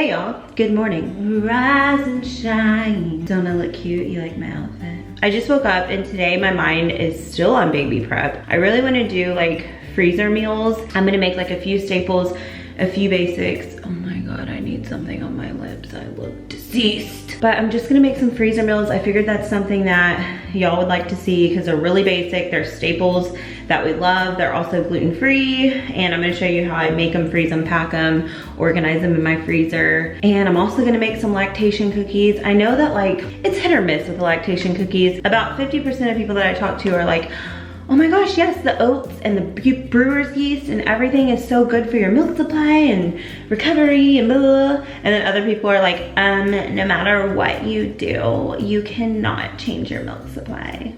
Hey y'all, good morning. Rise and shine. Don't I look cute? You like my outfit? I just woke up and today my mind is still on baby prep. I really want to do like freezer meals. I'm gonna make like a few staples, a few basics. Oh my God, I need something on my lips. I look deceased. But I'm just gonna make some freezer meals. I figured that's something that y'all would like to see because they're really basic. They're staples that we love. They're also gluten-free, and I'm gonna show you how I make them, freeze them, pack them, organize them in my freezer. And I'm also gonna make some lactation cookies. I know that like it's hit or miss with the lactation cookies. About 50% of people that I talk to are like, oh my gosh, yes, the oats and the brewer's yeast and everything is so good for your milk supply and recovery and blah. And then other people are like, no matter what you do, you cannot change your milk supply.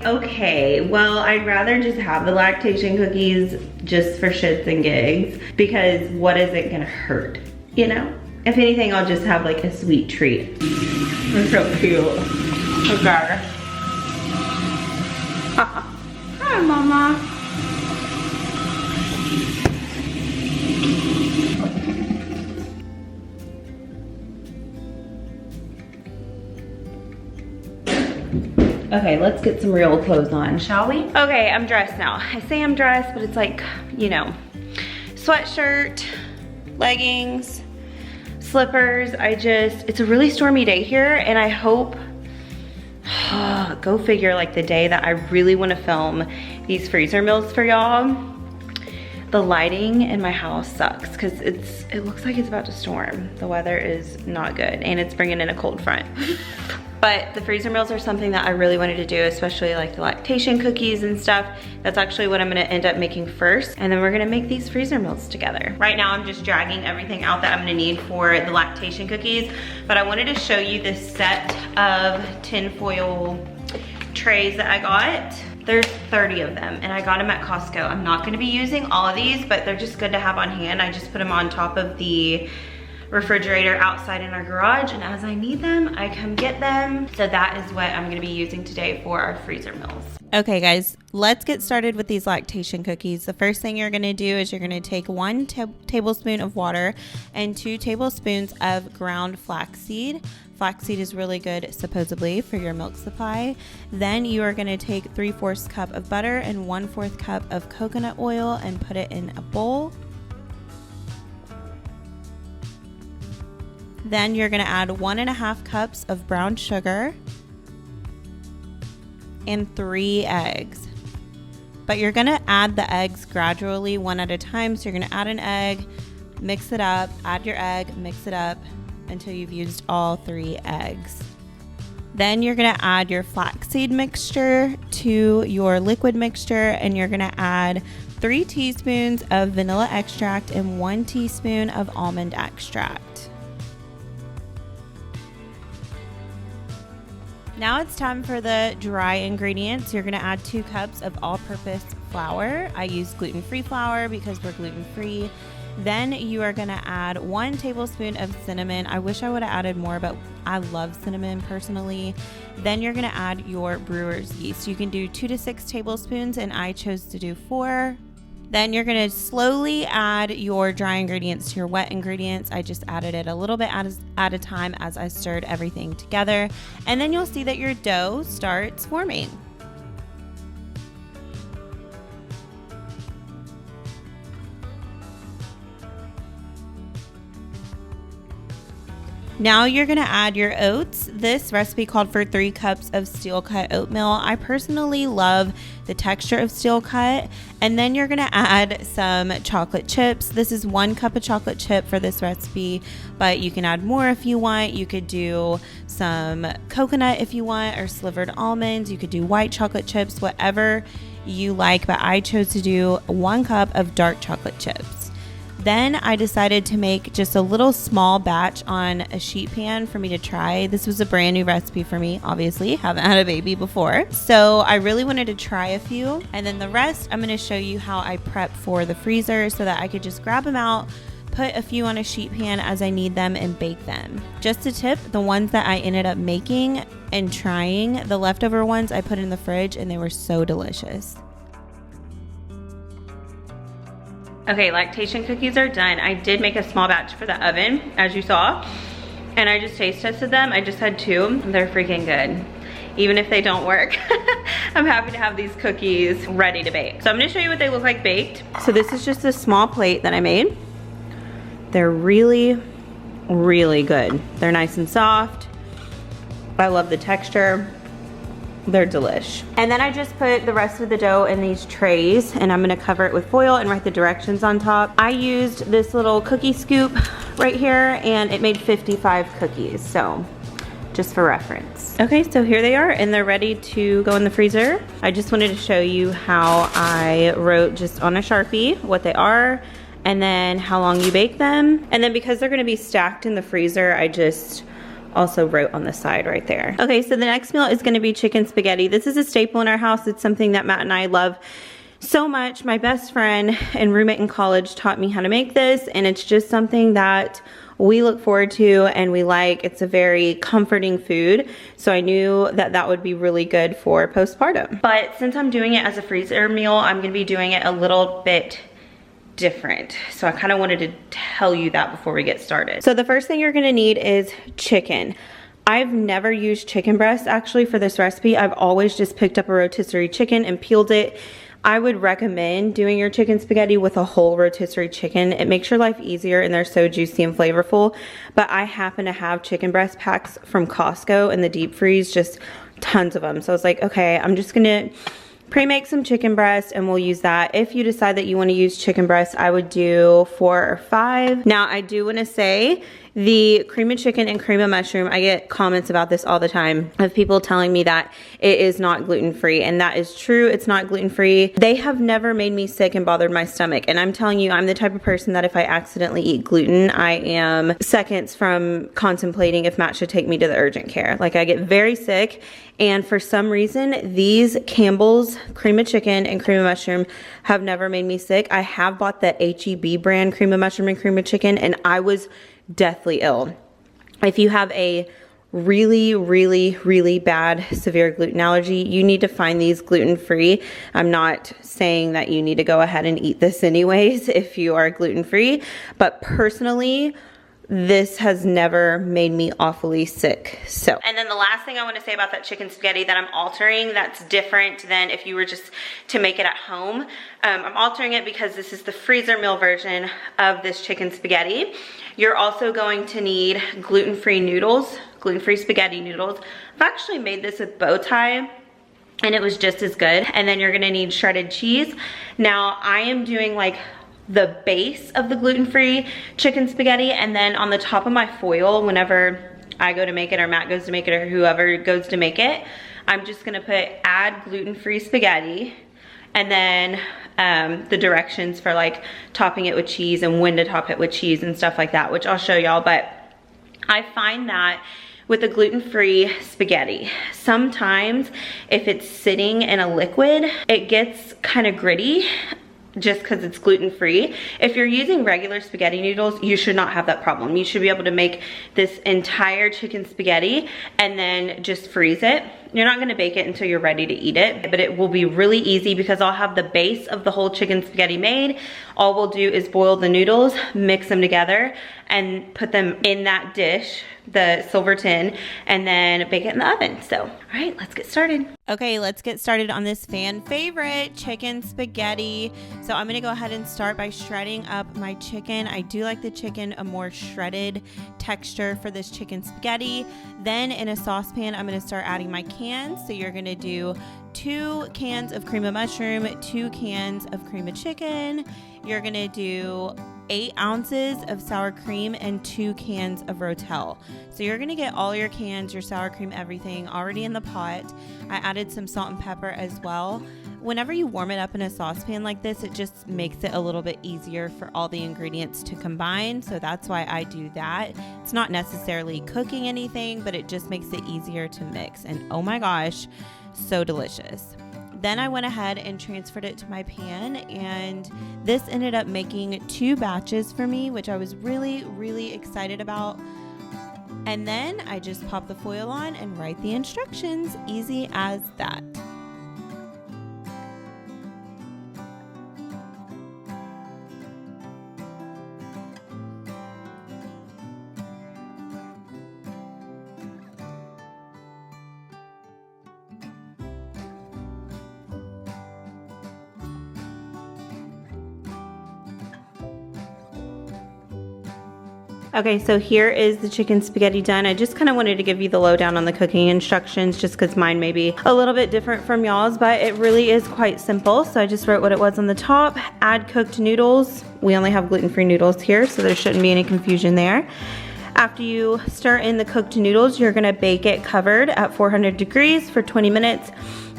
Okay, well, I'd rather just have the lactation cookies just for shits and gigs, because what is it gonna hurt, you know? If anything, I'll just have like a sweet treat. They're so cute. Okay. Hi, Mama. Okay, let's get some real clothes on, shall we? Okay, I'm dressed now. I say I'm dressed, but it's like, you know, sweatshirt, leggings, slippers. It's a really stormy day here, and I hope, go figure, like the day that I really want to film these freezer meals for y'all, the lighting in my house sucks because it looks like it's about to storm. The weather is not good, and it's bringing in a cold front. But the freezer meals are something that I really wanted to do, especially like the lactation cookies and stuff. That's actually what I'm gonna end up making first, and then we're gonna make these freezer meals together. Right now I'm just dragging everything out that I'm gonna need for the lactation cookies, but I wanted to show you this set of tinfoil trays that I got. There's 30 of them, and I got them at Costco. I'm not gonna be using all of these, but they're just good to have on hand. I just put them on top of the refrigerator outside in our garage, and as I need them, I come get them. So that is what I'm gonna be using today for our freezer meals. Okay guys, let's get started with these lactation cookies. The first thing you're gonna do is you're gonna take 1 tablespoon of water and 2 tablespoons of ground flaxseed. Flaxseed is really good, supposedly, for your milk supply. Then you are gonna take 3/4 cup of butter and 1/4 cup of coconut oil and put it in a bowl. Then you're gonna add 1.5 cups of brown sugar and 3 eggs. But you're gonna add the eggs gradually, one at a time. So you're gonna add an egg, mix it up, add your egg, mix it up until you've used all 3 eggs. Then you're gonna add your flaxseed mixture to your liquid mixture, and you're gonna add 3 teaspoons of vanilla extract and 1 teaspoon of almond extract. Now it's time for the dry ingredients. You're gonna add 2 cups of all-purpose flour. I use gluten-free flour because we're gluten-free. Then you are gonna add 1 tablespoon of cinnamon. I wish I would have added more, but I love cinnamon personally. Then you're gonna add your brewer's yeast. You can do 2 to 6 tablespoons, and I chose to do 4. Then you're gonna slowly add your dry ingredients to your wet ingredients. I just added it a little bit at a time as I stirred everything together. And then you'll see that your dough starts forming. Now you're gonna add your oats. This recipe called for 3 cups of Steel Cut Oatmeal. I personally love the texture of Steel Cut. And then you're gonna add some chocolate chips. This is 1 cup of chocolate chip for this recipe, but you can add more if you want. You could do some coconut if you want, or slivered almonds. You could do white chocolate chips, whatever you like, but I chose to do 1 cup of dark chocolate chips. Then I decided to make just a little small batch on a sheet pan for me to try. This was a brand new recipe for me, obviously. Haven't had a baby before. So I really wanted to try a few. And then the rest, I'm gonna show you how I prep for the freezer so that I could just grab them out, put a few on a sheet pan as I need them, and bake them. Just a tip, the ones that I ended up making and trying, the leftover ones I put in the fridge, and they were so delicious. Okay, lactation cookies are done. I did make a small batch for the oven, as you saw, and I just taste tested them. I just had 2. They're freaking good. Even if they don't work, I'm happy to have these cookies ready to bake. So I'm gonna show you what they look like baked. So this is just a small plate that I made. They're really, really good. They're nice and soft. I love the texture. They're delish. And then I just put the rest of the dough in these trays, and I'm gonna cover it with foil and write the directions on top. I used this little cookie scoop right here, and it made 55 cookies, so just for reference. Okay, so here they are, and they're ready to go in the freezer. I just wanted to show you how I wrote just on a Sharpie what they are, and then how long you bake them. And then because they're gonna be stacked in the freezer, I just also wrote on the side right there. Okay, so the next meal is gonna be chicken spaghetti. This is a staple in our house. It's something that Matt and I love so much. My best friend and roommate in college taught me how to make this, and it's just something that we look forward to and we like. It's a very comforting food, so I knew that that would be really good for postpartum. But since I'm doing it as a freezer meal, I'm gonna be doing it a little bit different. So I kind of wanted to tell you that before we get started. So the first thing you're gonna need is chicken. I've never used chicken breast actually for this recipe. I've always just picked up a rotisserie chicken and peeled it. I would recommend doing your chicken spaghetti with a whole rotisserie chicken. It makes your life easier and they're so juicy and flavorful. But I happen to have chicken breast packs from Costco in the deep freeze, just tons of them. So I was like, okay, I'm just gonna pre-make some chicken breast and we'll use that. If you decide that you want to use chicken breast, I would do 4 or 5. Now I do want to say the cream of chicken and cream of mushroom, I get comments about this all the time of people telling me that it is not gluten-free, and that is true. It's not gluten-free. They have never made me sick and bothered my stomach, and I'm telling you, I'm the type of person that if I accidentally eat gluten, I am seconds from contemplating if Matt should take me to the urgent care. Like, I get very sick, and for some reason, these Campbell's cream of chicken and cream of mushroom have never made me sick. I have bought the HEB brand cream of mushroom and cream of chicken, and I was deathly ill. If you have a really, really, really bad severe gluten allergy, you need to find these gluten-free. I'm not saying that you need to go ahead and eat this anyways if you are gluten-free, but personally, this has never made me awfully sick. So, and then the last thing I want to say about that chicken spaghetti that I'm altering, that's different than if you were just to make it at home. I'm altering it because this is the freezer meal version of this chicken spaghetti. You're also going to need gluten-free noodles, gluten-free spaghetti noodles. I've actually made this with bow tie and it was just as good. And then you're gonna need shredded cheese. Now I am doing like the base of the gluten-free chicken spaghetti, and then on the top of my foil, whenever I go to make it or Matt goes to make it or whoever goes to make it, I'm just gonna put add gluten-free spaghetti, and then the directions for like topping it with cheese and when to top it with cheese and stuff like that, which I'll show y'all. But I find that with the gluten-free spaghetti, sometimes if it's sitting in a liquid, it gets kind of gritty just because it's gluten-free. If you're using regular spaghetti noodles, you should not have that problem. You should be able to make this entire chicken spaghetti and then just freeze it. You're not gonna bake it until you're ready to eat it, but it will be really easy because I'll have the base of the whole chicken spaghetti made. All we'll do is boil the noodles, mix them together, and put them in that dish, the silver tin, and then bake it in the oven. So, all right, let's get started. Okay, let's get started on this fan favorite chicken spaghetti. So I'm gonna go ahead and start by shredding up my chicken. I do like the chicken a more shredded texture for this chicken spaghetti. Then in a saucepan, I'm gonna start adding my cans. So you're gonna do 2 cans of cream of mushroom, 2 cans of cream of chicken. You're gonna do 8 ounces of sour cream and 2 cans of Rotel. So you're gonna get all your cans, your sour cream, everything already in the pot. I added some salt and pepper as well. Whenever you warm it up in a saucepan like this, it just makes it a little bit easier for all the ingredients to combine. So that's why I do that. It's not necessarily cooking anything, but it just makes it easier to mix. And oh my gosh, so delicious. Then I went ahead and transferred it to my pan, and this ended up making 2 batches for me, which I was really, really excited about. And then I just pop the foil on and write the instructions. Easy as that. Okay, so here is the chicken spaghetti done. I just kind of wanted to give you the lowdown on the cooking instructions just because mine may be a little bit different from y'all's, but it really is quite simple. So I just wrote what it was on the top. Add cooked noodles. We only have gluten-free noodles here, so there shouldn't be any confusion there. After you stir in the cooked noodles, you're gonna bake it covered at 400 degrees for 20 minutes.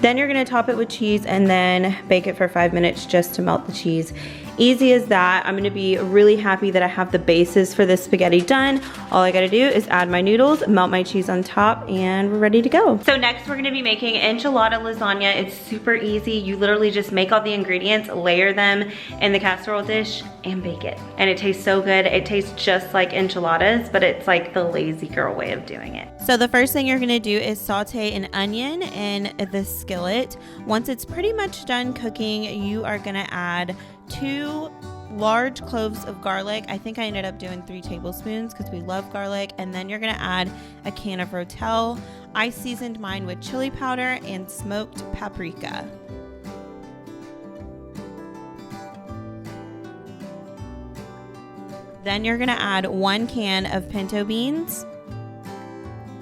Then you're gonna top it with cheese and then bake it for 5 minutes just to melt the cheese. Easy as that. I'm gonna be really happy that I have the bases for this spaghetti done. All I gotta do is add my noodles, melt my cheese on top, and we're ready to go. So next we're gonna be making enchilada lasagna. It's super easy. You literally just make all the ingredients, layer them in the casserole dish, and bake it. And it tastes so good. It tastes just like enchiladas, but it's like the lazy girl way of doing it. So the first thing you're gonna do is saute an onion in the skillet. Once it's pretty much done cooking, you are gonna add 2 large cloves of garlic. I think I ended up doing 3 tablespoons because we love garlic. And then you're gonna add a can of Rotel. I seasoned mine with chili powder and smoked paprika. Then you're gonna add 1 can of pinto beans.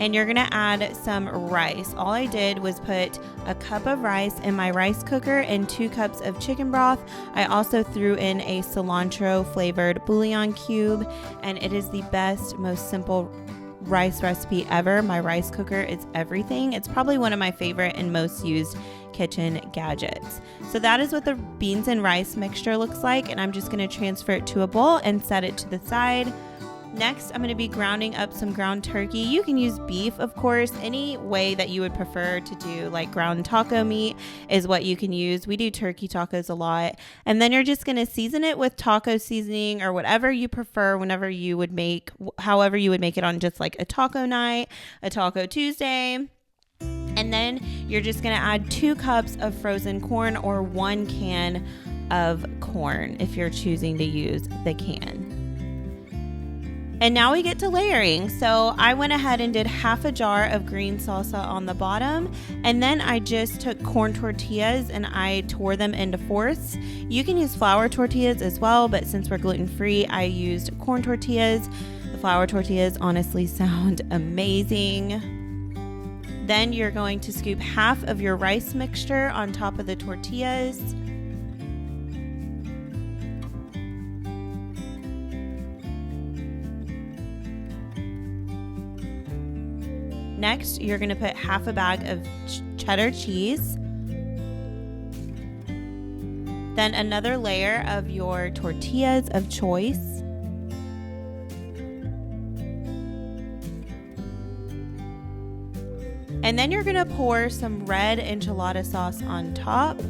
And you're gonna add some rice. All I did was put a cup of rice in my rice cooker and 2 cups of chicken broth. I also threw in a cilantro flavored bouillon cube, and it is the best, most simple rice recipe ever. My rice cooker is everything. It's probably one of my favorite and most used kitchen gadgets. So that is what the beans and rice mixture looks like, and I'm just gonna transfer it to a bowl and set it to the side. Next, I'm going to be grounding up some ground turkey. You can use beef, of course. Any way that you would prefer to do, like ground taco meat, is what you can use. We do turkey tacos a lot. And then you're just going to season it with taco seasoning or whatever you prefer whenever you would make, however you would make it on just like a taco night, a taco Tuesday. And then you're just going to add 2 cups of frozen corn or 1 can of corn if you're choosing to use the can. And now we get to layering. So I went ahead and did half a jar of green salsa on the bottom. And then I just took corn tortillas and I tore them into fourths. You can use flour tortillas as well, but since we're gluten-free, I used corn tortillas. The flour tortillas honestly sound amazing. Then you're going to scoop half of your rice mixture on top of the tortillas. Next, you're gonna put half a bag of cheddar cheese. Then another layer of your tortillas of choice. And then you're gonna pour some red enchilada sauce on top.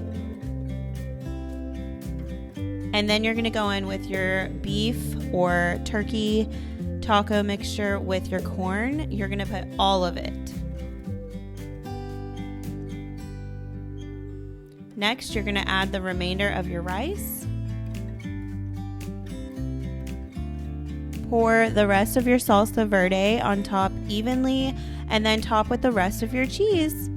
And then you're gonna go in with your beef or turkey taco mixture with your corn. You're gonna put all of it. Next, you're gonna add the remainder of your rice. Pour the rest of your salsa verde on top evenly, and then top with the rest of your cheese.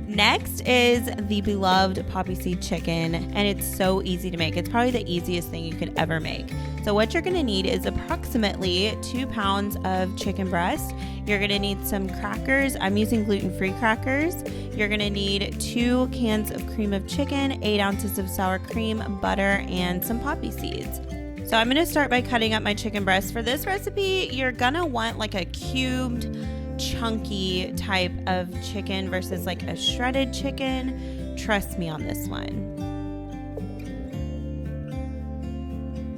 Next is the beloved Poppyseed Chicken, and it's so easy to make. It's probably the easiest thing you could ever make. So what you're gonna need is approximately 2 pounds of chicken breast. You're gonna need some crackers. I'm using gluten-free crackers. You're gonna need 2 cans of cream of chicken, 8 ounces of sour cream, butter, and some poppy seeds. So I'm gonna start by cutting up my chicken breast. For this recipe, you're gonna want like a cubed, chunky type of chicken versus like a shredded chicken. Trust me on this one.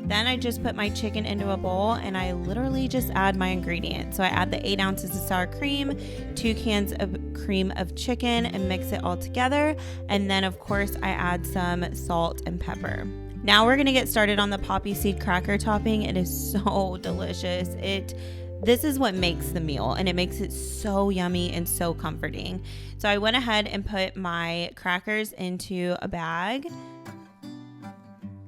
Then I just put my chicken into a bowl and I literally just add my ingredients. So I add the 8 ounces of sour cream, 2 cans of cream of chicken, and mix it all together. And then of course I add some salt and pepper. Now we're gonna get started on the poppy seed cracker topping. It is so delicious. This is what makes the meal, and it makes it so yummy and so comforting. So I went ahead and put my crackers into a bag.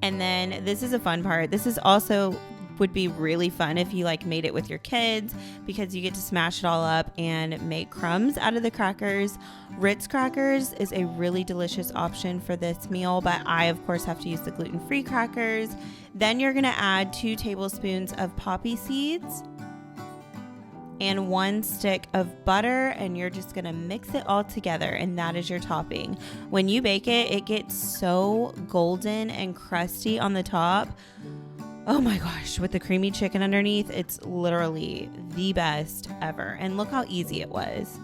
And then this is a fun part. This is also would be really fun if you like made it with your kids, because you get to smash it all up and make crumbs out of the crackers. Ritz crackers is a really delicious option for this meal, but I of course have to use the gluten-free crackers. Then you're gonna add 2 tablespoons of poppy seeds and 1 stick of butter, and you're just gonna mix it all together, and that is your topping. When you bake it, it gets so golden and crusty on the top. Oh my gosh, with the creamy chicken underneath, it's literally the best ever. And look how easy it was.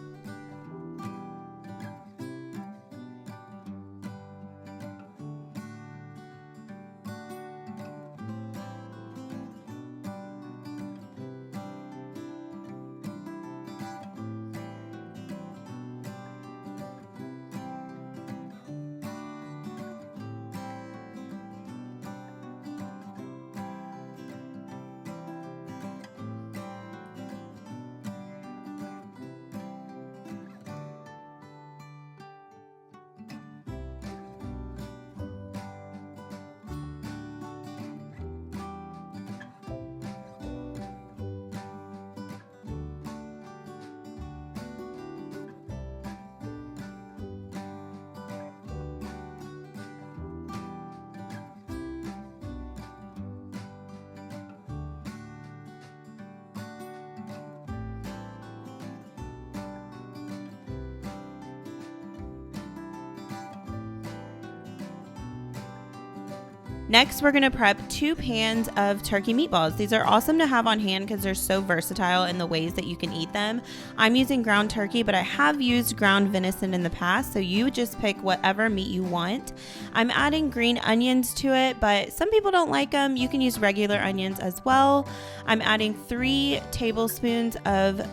Next, we're gonna prep 2 pans of turkey meatballs. These are awesome to have on hand because they're so versatile in the ways that you can eat them. I'm using ground turkey, but I have used ground venison in the past, so you just pick whatever meat you want. I'm adding green onions to it, but some people don't like them. You can use regular onions as well. I'm adding 3 tablespoons of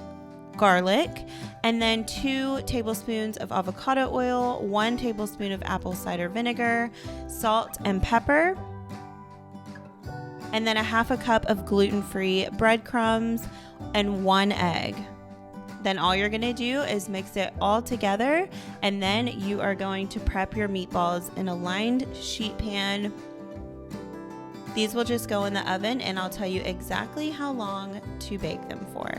garlic, and then 2 tablespoons of avocado oil, 1 tablespoon of apple cider vinegar, salt and pepper, and then a 1/2 cup of gluten-free breadcrumbs and 1 egg. Then all you're gonna do is mix it all together, and then you are going to prep your meatballs in a lined sheet pan. These will just go in the oven, and I'll tell you exactly how long to bake them for.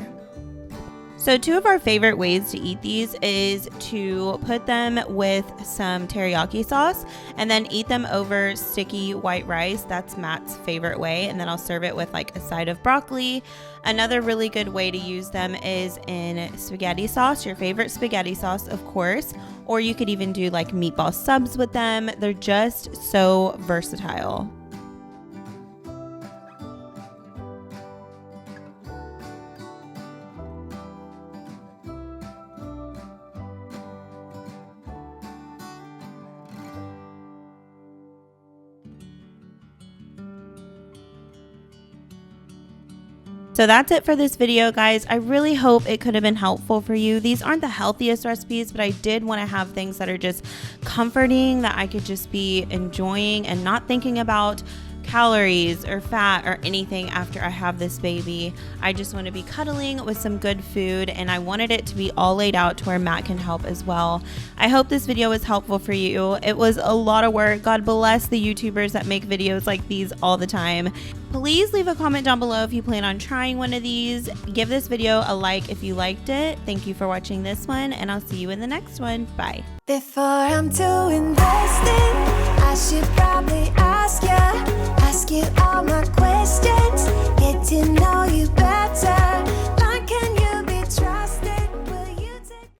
So 2 of our favorite ways to eat these is to put them with some teriyaki sauce and then eat them over sticky white rice. That's Matt's favorite way, and then I'll serve it with like a side of broccoli. Another really good way to use them is in spaghetti sauce, your favorite spaghetti sauce, of course, or you could even do like meatball subs with them. They're just so versatile. So that's it for this video, guys. I really hope it could have been helpful for you. These aren't the healthiest recipes, but I did want to have things that are just comforting, that I could just be enjoying and not thinking about calories or fat or anything after I have this baby. I just want to be cuddling with some good food, and I wanted it to be all laid out to where Matt can help as well. I hope this video was helpful for you. It was a lot of work. God bless the YouTubers that make videos like these all the time. Please leave a comment down below if you plan on trying one of these. Give this video a like if you liked it. Thank you for watching this one, and I'll see you in the next one. Bye. Before I'm too invested